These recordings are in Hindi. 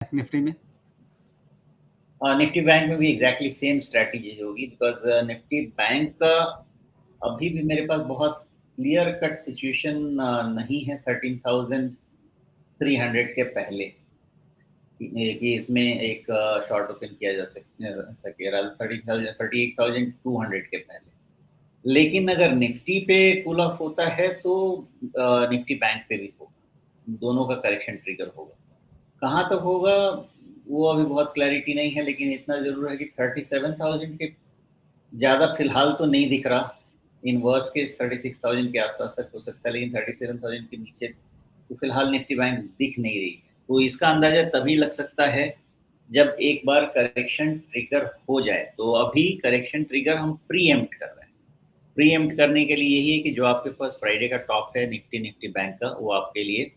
निफ्टी में? निफ्टी बैंक में भी एग्जैक्टली सेम स्ट्रेटजी होगी, बिकॉज निफ्टी बैंक का अभी भी मेरे पास बहुत क्लियर कट सिचुएशन नहीं है 13,300 के पहले कि इसमें एक शॉर्ट ओपन किया जा सके 38,200 के पहले। लेकिन अगर निफ्टी पे कूल ऑफ होता है तो निफ्टी बैंक पे भी होगा, दोनों का करेक्शन ट्रिगर होगा। कहाँ तक होगा वो अभी बहुत क्लैरिटी नहीं है, लेकिन इतना जरूर है कि 37,000 के ज़्यादा फिलहाल तो नहीं दिख रहा। इन वर्स्ट केस 36,000 के आसपास तक हो सकता है, लेकिन 37,000 के नीचे तो फिलहाल निफ्टी बैंक दिख नहीं रही है। तो इसका अंदाजा तभी लग सकता है जब एक बार करेक्शन ट्रिगर हो जाए। तो अभी करेक्शन ट्रिगर हम प्रीएम्प्ट कर रहे हैं। प्रीएम्प्ट करने के लिए यही है कि जो आपके पास फ्राइडे का टॉप है निफ्टी बैंक का, वो आपके लिए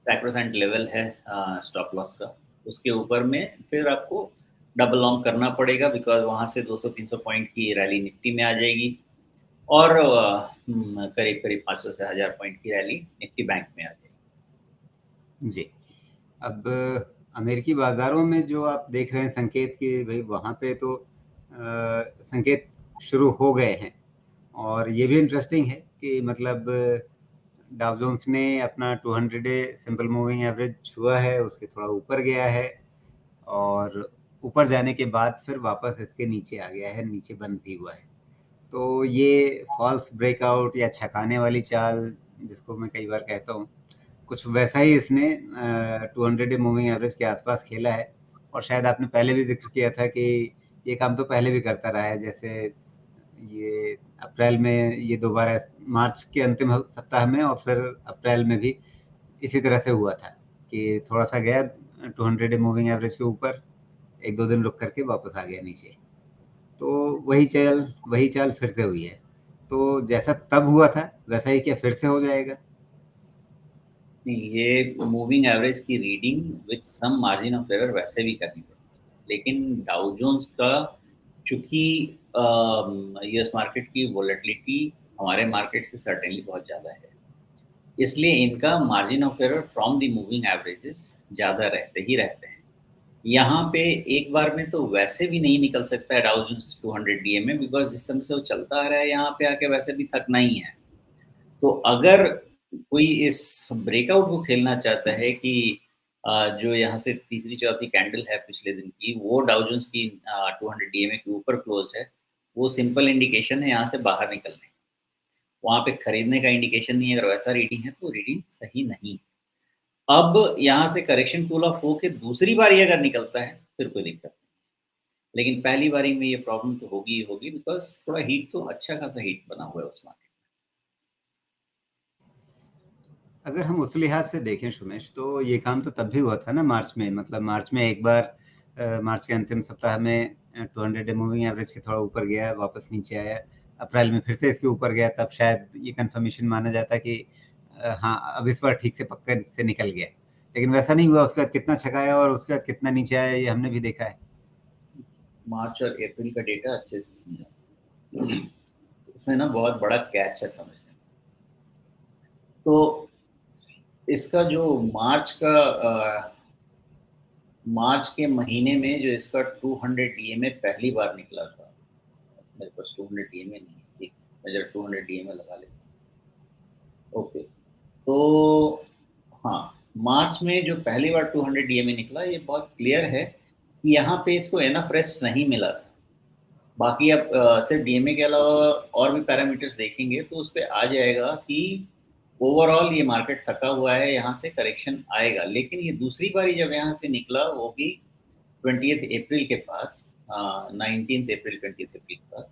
सैक्रोसेंट लेवल है स्टॉप लॉस का। उसके ऊपर में फिर आपको डबल लॉन्ग करना पड़ेगा, बिकॉज वहाँ से 200-300 पॉइंट की रैली निफ्टी में आ जाएगी और करीब करीब 500 से 1000 पॉइंट की रैली निफ्टी बैंक में आ जाएगी। जी। अब अमेरिकी बाजारों में जो आप देख रहे हैं संकेत कि भाई वहाँ पे तो संकेत शुरू हो गए हैं, और ये भी इंटरेस्टिंग है कि मतलब डाउ जोन्स ने अपना 200 डे सिंपल मूविंग एवरेज छुआ है, उसके थोड़ा ऊपर गया है और ऊपर जाने के बाद फिर वापस इसके नीचे आ गया है, नीचे बंद भी हुआ है। तो ये फॉल्स ब्रेकआउट या छकाने वाली चाल जिसको मैं कई बार कहता हूँ, कुछ वैसा ही इसने 200 डे मूविंग एवरेज के आसपास खेला है। और शायद आपने पहले भी जिक्र किया था कि ये काम तो पहले भी करता रहा है, जैसे ये अप्रैल में ये दोबारा मार्च के अंतिम सप्ताह में और फिर अप्रैल में भी इसी तरह से हुआ था कि थोड़ा सा गया 200 डे मूविंग एवरेज के ऊपर, एक दो दिन रुक करके वापस आ गया नीचे। तो वही चाल फिर से हुई है। तो जैसा तब हुआ था वैसा ही क्या फिर से हो जाएगा? नहीं, ये मूविंग एवरेज की reading with some margin of error वैसे भी करनी पड़ती है, लेकिन डाउ जोन्स का चूंकि यूएस मार्केट की वोलेटिलिटी हमारे मार्केट से सर्टेनली बहुत ज़्यादा है, इसलिए इनका margin of error from the moving averages ज़्यादा रहते ही रहते हैं। यहाँ पे एक बार में तो वैसे भी नहीं निकल सकता है डाउ जोन्स 200 डीए में, बिकॉज जिस समय से वो चलता आ रहा है यहाँ पे आके वैसे भी थकना ही है। तो अगर कोई इस ब्रेकआउट को खेलना चाहता है कि जो यहाँ से तीसरी चौथी कैंडल है पिछले दिन की, वो डाउ जोन्स की 200 डीएमए के ऊपर क्लोज्ड है, वो सिंपल इंडिकेशन है यहाँ से बाहर निकलने। वहाँ पे खरीदने का इंडिकेशन नहीं है। अगर वैसा रीडिंग है तो रीडिंग सही नहीं है। अब यहाँ से करेक्शन कूल ऑफ होके दूसरी बारी अगर निकलता है फिर कोई दिक्कत नहीं, लेकिन पहली बारी में ये प्रॉब्लम तो होगी ही होगी, बिकॉज थोड़ा हीट तो अच्छा खासा हीट बना हुआ है उस मार्केट। अगर हम उस लिहाज से देखें सुमेश, तो ये काम तो तब भी हुआ था ना मार्च में। मतलब मार्च में एक बार मार्च के अंतिम सप्ताह में 200 डे मूविंग एवरेज के थोड़ा ऊपर गया, वापस नीचे आया। अप्रैल में फिर से इसके ऊपर गया, तब शायद ये कंफर्मेशन माना जाता कि हाँ अब इस बार ठीक से पक्का से निकल गया। लेकिन वैसा नहीं हुआ। उसके बाद कितना छकाया और उसके बाद कितना नीचे आया ये हमने भी देखा है। मार्च और अप्रैल का डेटा अच्छे से समझा, इसमें ना बहुत बड़ा कैच है समझने में। तो इसका जो मार्च के महीने में जो इसका 200 डीएमए पहली बार निकला था, मेरे पास 200 डीएमए नहीं है, ठीक, मैं जरा 200 डीएमए लगा लेता हूँ। ओके, तो हाँ, मार्च में जो पहली बार 200 डीएमए निकला, ये बहुत क्लियर है कि यहाँ पे इसको एनफ रेस्ट नहीं मिला था। बाकी आप सिर्फ डीएमए के अलावा और भी पैरामीटर्स देखेंगे तो उस पर आ जाएगा कि ओवरऑल ये मार्केट थका हुआ है, यहाँ से करेक्शन आएगा। लेकिन ये दूसरी बारी जब यहाँ से निकला वो भी 20th अप्रैल के पास, 19th अप्रैल 20th अप्रैल के पास,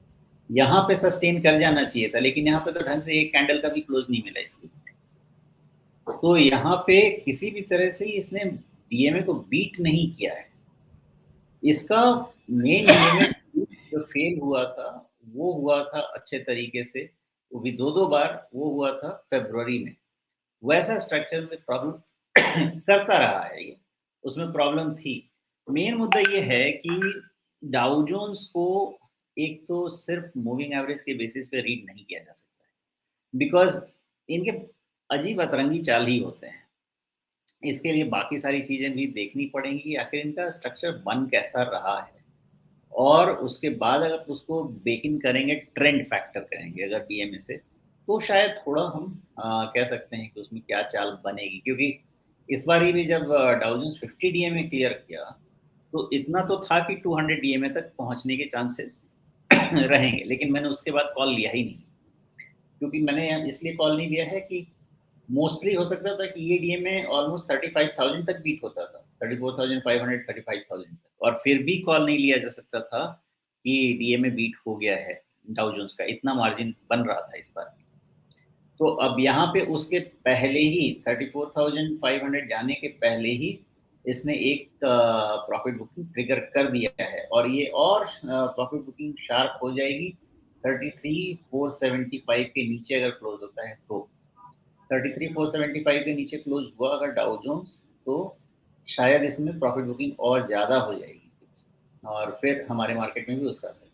यहाँ पे सस्टेन कर जाना चाहिए था, लेकिन यहाँ पे तो ढंग से एक कैंडल का भी क्लोज नहीं मिला इसको। तो यहाँ पे किसी भी तरह से इसने डीएमए को बीट नहीं किया है। इसका मेन डीएमए जो फेल हुआ था वो हुआ था अच्छे तरीके से, वो भी दो बार वो हुआ था फरवरी में। वैसा स्ट्रक्चर में प्रॉब्लम करता रहा है ये, उसमें प्रॉब्लम थी। मेन मुद्दा ये है कि डाउ जोन्स को एक तो सिर्फ मूविंग एवरेज के बेसिस पे रीड नहीं किया जा सकता है, बिकॉज इनके अजीब अतरंगी चाल ही होते हैं। इसके लिए बाकी सारी चीज़ें भी देखनी पड़ेंगी कि आखिर इनका स्ट्रक्चर बन कैसा रहा है। और उसके बाद अगर उसको बेक इन करेंगे, ट्रेंड फैक्टर करेंगे अगर डीएमए से, तो शायद थोड़ा हम कह सकते हैं कि उसमें क्या चाल बनेगी। क्योंकि इस बारी भी जब डाउ जोन्स 50 डीएमए क्लियर किया, तो इतना तो था कि 200 डीएमए तक पहुँचने के चांसेस रहेंगे, लेकिन मैंने उसके बाद कॉल लिया ही नहीं। क्योंकि मैंने इसलिए कॉल नहीं लिया है कि मोस्टली हो सकता था कि ये डीएमए ऑलमोस्ट 35,000 तक बीट होता था, 34,500, 35,000 तक, और फिर भी कॉल नहीं लिया जा सकता था कि डीएमए बीट हो गया है डाउ जोन्स का, इतना मार्जिन बन रहा था इस बार। तो अब यहाँ पे उसके पहले ही 34,500 जाने के पहले ही इसने एक प्रॉफिट बुकिंग ट्रिगर कर दिया है, और ये और प्रॉफिट बुकिंग शार्प हो जाएगी 33,475 के नीचे अगर क्लोज होता है तो। 33,475 के नीचे क्लोज हुआ अगर डाउ जोन्स, तो शायद इसमें प्रॉफिट बुकिंग और ज़्यादा हो जाएगी, और फिर हमारे मार्केट में भी उसका असर